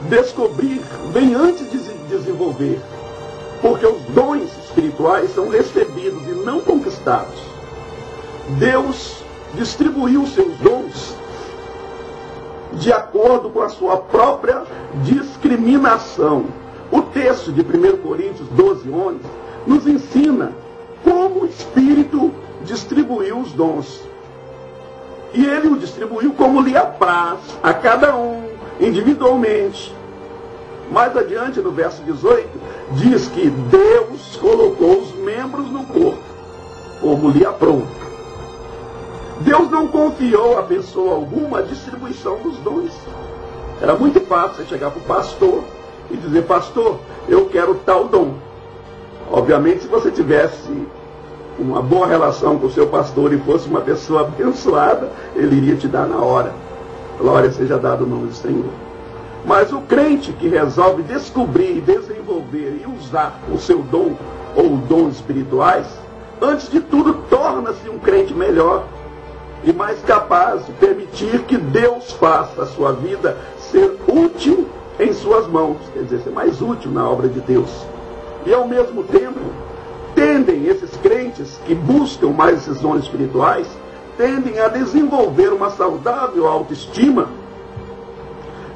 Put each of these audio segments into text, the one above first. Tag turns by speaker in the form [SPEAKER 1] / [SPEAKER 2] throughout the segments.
[SPEAKER 1] Descobrir vem antes de desenvolver, porque os dons espirituais são recebidos e não conquistados. Deus distribuiu seus dons de acordo com a sua própria discriminação. O texto de 1 Coríntios 12:11 nos ensina como o Espírito distribuiu os dons. E ele o distribuiu como lhe apraz a cada um, individualmente. Mais adiante, no verso 18, diz que Deus colocou os membros no corpo, como lhe aprouve. Deus não confiou a pessoa alguma a distribuição dos dons. Era muito fácil você chegar para o pastor e dizer: pastor, eu quero tal dom. Obviamente, se você tivesse uma boa relação com o seu pastor e fosse uma pessoa abençoada, ele iria te dar na hora. Glória seja dada o nome do Senhor. Mas o crente que resolve descobrir, desenvolver e usar o seu dom ou dons espirituais, antes de tudo torna-se um crente melhor e mais capaz de permitir que Deus faça a sua vida ser útil em suas mãos, quer dizer, ser mais útil na obra de Deus. E ao mesmo tempo, esses crentes que buscam mais esses dons espirituais, tendem a desenvolver uma saudável autoestima.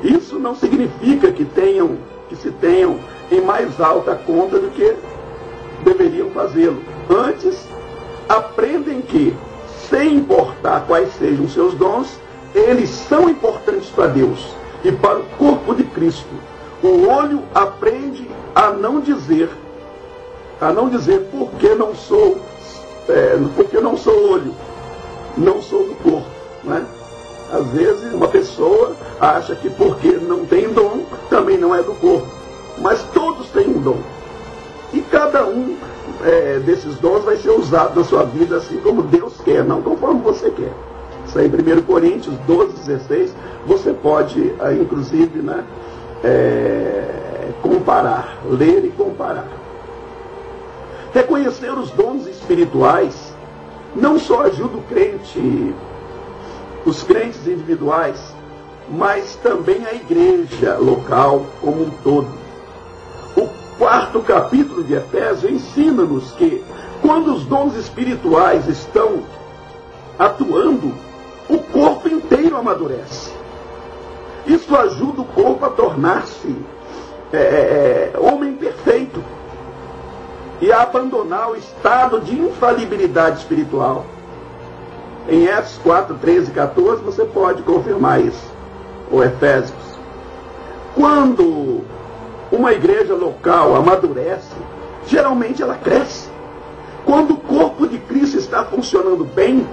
[SPEAKER 1] Isso não significa que se tenham em mais alta conta do que deveriam fazê-lo. Antes, aprendem que, sem importar quais sejam seus dons, eles são importantes para Deus e para o corpo de Cristo. O olho aprende a não dizer porque não sou olho, não sou do corpo, né? Às vezes uma pessoa acha que porque não tem dom, também não é do corpo. Mas todos têm um dom. E cada um desses dons vai ser usado na sua vida assim como Deus quer, não conforme você quer. Isso aí, 1 Coríntios 12:16, você pode, inclusive, né, comparar, ler e comparar. Reconhecer os dons espirituais não só ajuda os crentes individuais, mas também a igreja local como um todo. O 4º capítulo de Efésios ensina-nos que quando os dons espirituais estão atuando, o corpo inteiro amadurece. Isso ajuda o corpo a tornar-se homem perfeito e a abandonar o estado de infalibilidade espiritual. Em Efésios 4, 13 e 14, você pode confirmar isso. Ou Efésios. Quando uma igreja local amadurece, geralmente ela cresce. Quando o corpo de Cristo está funcionando bem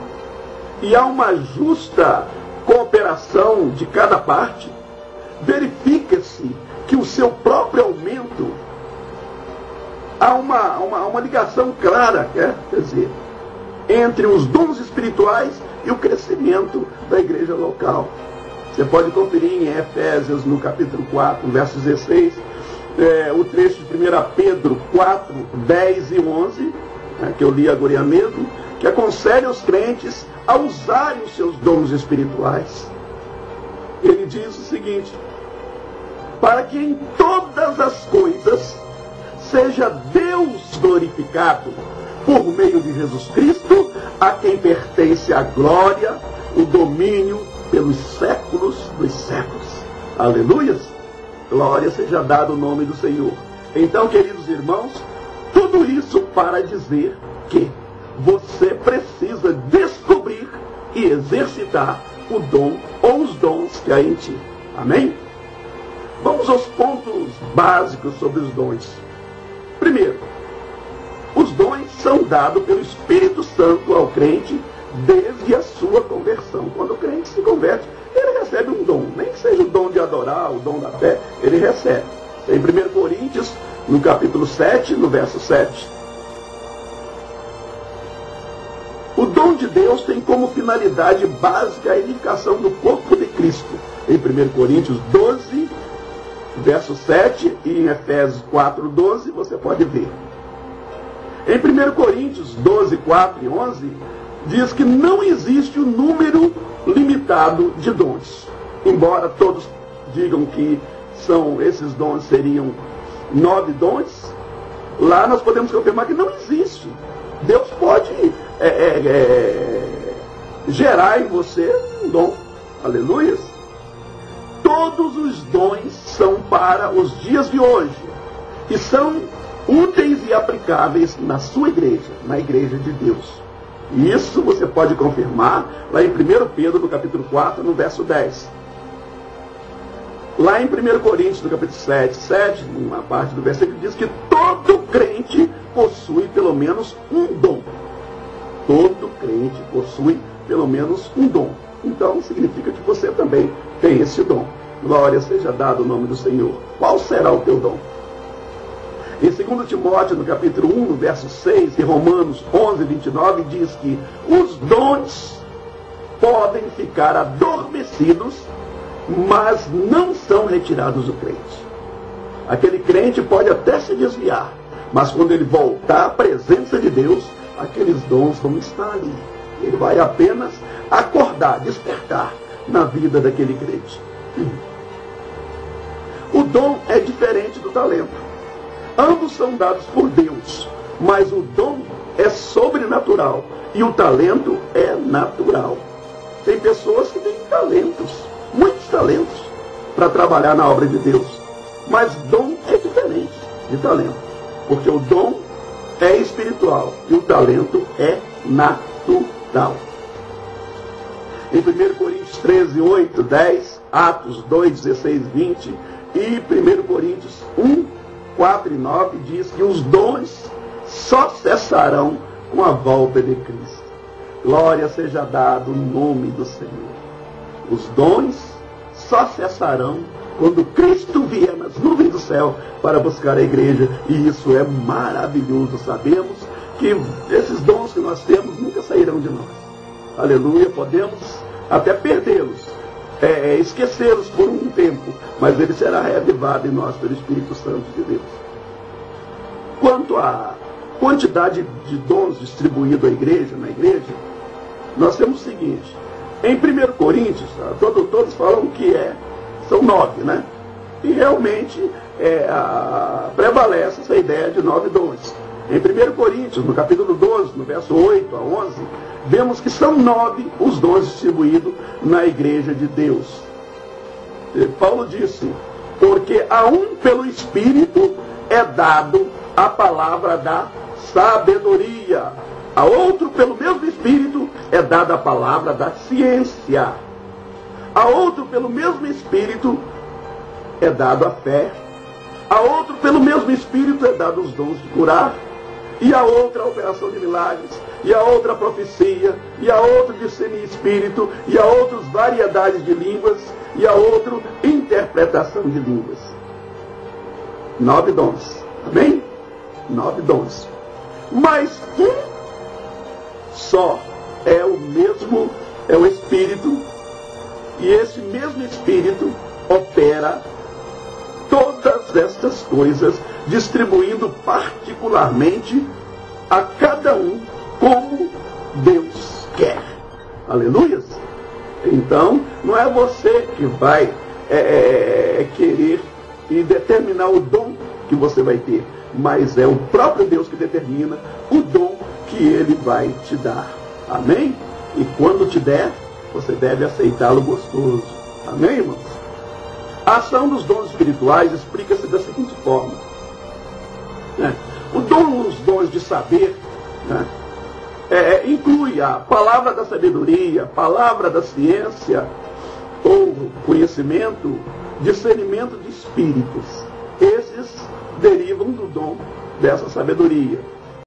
[SPEAKER 1] e há uma justa cooperação de cada parte, verifica-se que o seu próprio aumento há uma ligação clara, quer dizer, entre os dons espirituais e o crescimento da igreja local. Você pode conferir em Efésios, no capítulo 4, verso 16, o trecho de 1 Pedro 4, 10 e 11, que eu li agora mesmo, que aconselha os crentes a usarem os seus dons espirituais. Ele diz o seguinte: para que em todas as coisas seja Deus glorificado por meio de Jesus Cristo, a quem pertence a glória, o domínio pelos séculos dos séculos. Aleluias! Glória seja dado o nome do Senhor. Então, queridos irmãos, tudo isso para dizer que você precisa descobrir e exercitar o dom ou os dons que há em ti. Amém? Vamos aos pontos básicos sobre os dons. Primeiro, os dons são dados pelo Espírito Santo ao crente desde a sua conversão. Quando o crente se converte, ele recebe um dom. Nem que seja o dom de adorar, o dom da fé, ele recebe. Em 1 Coríntios, no capítulo 7, no verso 7. O dom de Deus tem como finalidade básica a edificação do corpo de Cristo. Em 1 Coríntios 12, verso 7, e em Efésios 4, 12, você pode ver. Em 1 Coríntios 12, 4 e 11, diz que não existe um número limitado de dons. Embora todos digam que esses dons seriam 9 dons, lá nós podemos confirmar que não existe. Deus pode gerar em você um dom. Aleluia. Todos os dons são para os dias de hoje e são úteis e aplicáveis na sua igreja, na igreja de Deus. E isso você pode confirmar lá em 1 Pedro, no capítulo 4, no verso 10. Lá em 1 Coríntios, no capítulo 7, uma parte do versículo diz que todo crente possui pelo menos um dom. Todo crente possui pelo menos um dom. Então, significa que você também tem esse dom. Glória seja dado o nome do Senhor. Qual será o teu dom? Em 2 Timóteo, no capítulo 1, no verso 6, e Romanos 11, 29, diz que os dons podem ficar adormecidos, mas não são retirados do crente. Aquele crente pode até se desviar, mas quando ele voltar à presença de Deus, aqueles dons vão estar ali. Ele vai apenas acordar, despertar na vida daquele crente. O dom é diferente do talento. Ambos são dados por Deus, mas o dom é sobrenatural e o talento é natural. Tem pessoas que têm talentos, muitos talentos, para trabalhar na obra de Deus. Mas dom é diferente de talento, porque o dom é espiritual e o talento é natural. Em 1 Coríntios 13, 8, 10, Atos 2, 16, 20 e 1 Coríntios 1, 4 e 9 diz que os dons só cessarão com a volta de Cristo. Glória seja dado o nome do Senhor. Os dons só cessarão quando Cristo vier nas nuvens do céu para buscar a igreja. E isso é maravilhoso. Sabemos que esses dons que nós temos nunca sairão de nós. Aleluia. Podemos até perdê-los, esquecê-los por um tempo, mas ele será reavivado em nós pelo Espírito Santo de Deus. Quanto à quantidade de dons distribuídos na igreja, nós temos o seguinte: em 1 Coríntios, todos falam que são 9, né? E realmente prevalece essa ideia de 9 dons. Em 1 Coríntios, no capítulo 12, no verso 8 a 11, vemos que são 9 os dons distribuídos na igreja de Deus. E Paulo disse: porque a um pelo Espírito é dado a palavra da sabedoria, a outro pelo mesmo Espírito é dada a palavra da ciência, a outro pelo mesmo Espírito é dado a fé, a outro pelo mesmo Espírito é dado os dons de curar, e a outra a operação de milagres, e a outra a profecia, e a outra discernir espírito, e a outros variedades de línguas, e a outro interpretação de línguas. 9 dons. Amém? 9 dons. Mas um só é o mesmo, é o Espírito, e esse mesmo Espírito opera todas estas coisas, distribuindo particularmente a cada um como Deus quer. Aleluia! Então, não é você que vai querer e determinar o dom que você vai ter, mas é o próprio Deus que determina o dom que Ele vai te dar. Amém? E quando te der, você deve aceitá-lo gostoso. Amém, irmãos? A ação dos dons espirituais explica-se da seguinte forma. Os dons de saber, inclui a palavra da sabedoria, palavra da ciência, ou conhecimento, discernimento de espíritos. Esses derivam do dom dessa sabedoria.